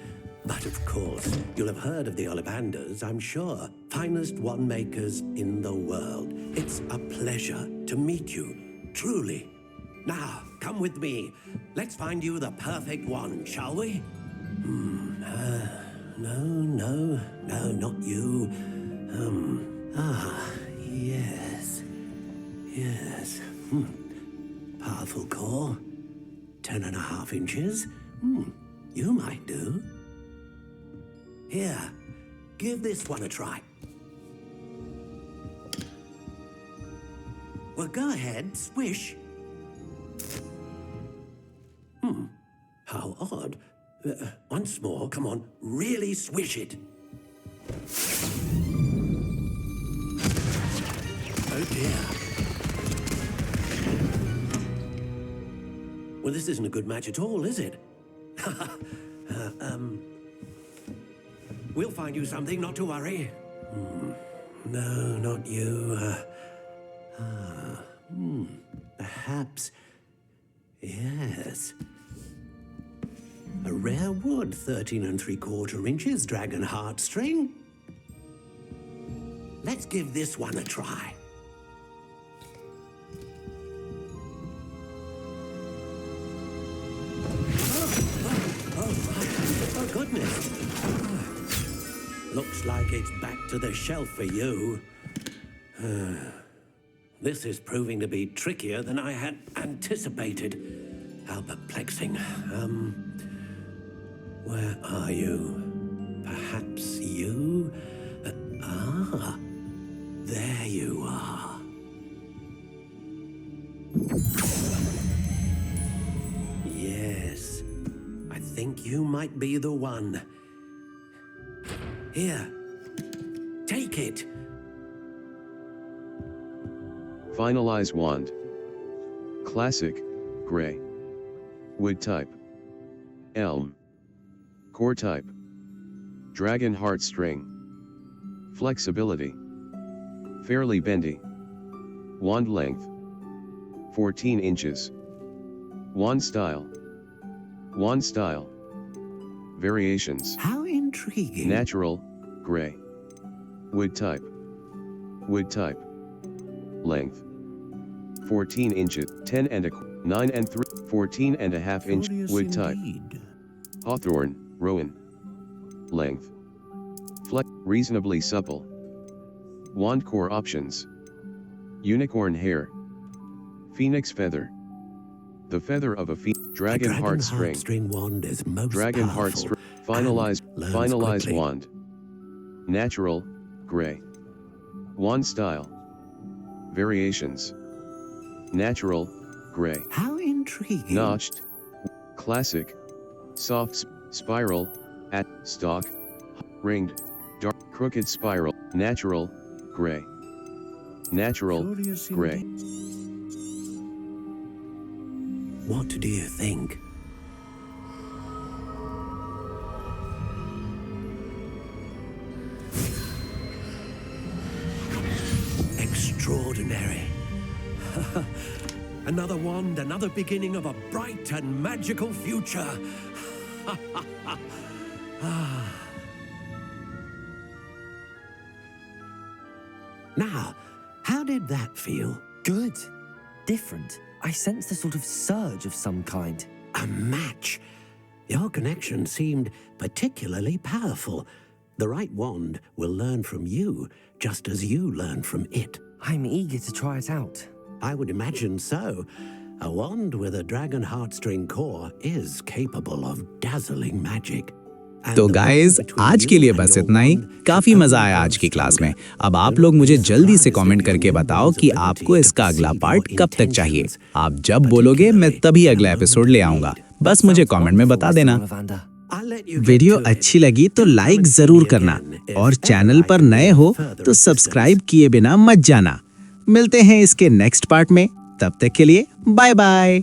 But of course, you'll have heard of the Ollivanders, I'm sure. Finest wand makers in the world. It's a pleasure to meet you, truly. Now, come with me. Let's find you the perfect wand, shall we? No, not you. Yes. Powerful core. 10.5 inches. You might do. Here, give this one a try. Well, go ahead, swish. How odd. Once more, come on, really swish it. Oh dear. Well, this isn't a good match at all, is it? We'll find you something, not to worry. No, not you. Perhaps. Yes. A rare wood, 13 3/4 inches, dragon heartstring. Let's give this one a try. Oh, goodness. Looks like it's back to the shelf for you. This is proving to be trickier than I had anticipated. How perplexing. Where are you? Perhaps you? There you are. Yes, I think you might be the one. Here, take it. Finalize wand. Classic, gray. Wood type. Elm. Core type. Dragon heartstring. Flexibility. Fairly bendy. Wand length. 14 inches. Wand style. Wand style. Variations. How intriguing. Natural, gray. Wood type. Wood type. Length. 14 inches, 10 and 9 and 3, 14 and a half inch. Wood type. Hawthorn, rowan. Length. Reasonably supple. Wand core options. Unicorn hair. Phoenix feather. The feather of a dragon heartstring wand is most dragon powerful. heartstring. Finalize quickly. wand. Natural, gray. Wand style. Variations. Natural, gray. How intriguing. Notched. Classic. Soft spiral. At stalk. Ringed. Dark. Crooked spiral. Natural, gray. Natural, gray. What do you think? Extraordinary. Another wand, another beginning of a bright and magical future. Now, how did that feel? Good. Different. I sensed a sort of surge of some kind. A match. Your connection seemed particularly powerful. The right wand will learn from you, just as you learn from it. I'm eager to try it out. I would imagine so. A wand with a dragon heartstring core is capable of dazzling magic. तो guys आज के लिए बस इतना ही। काफी मजा आया आज की क्लास में। अब आप लोग मुझे जल्दी से कमेंट करके बताओ कि आपको इसका अगला पार्ट कब तक चाहिए। आप जब बोलोगे मैं तभी अगला एपिसोड ले आऊंगा। बस मुझे कमेंट में बता देना। वीडियो अच्छी लगी तो लाइक जरूर करना और चैनल पर नए हो तो सब्सक्राइब किए बिना मत जाना। मिलते हैं इसके नेक्स्ट पार्ट में, तब तक के लिए बाय बाय।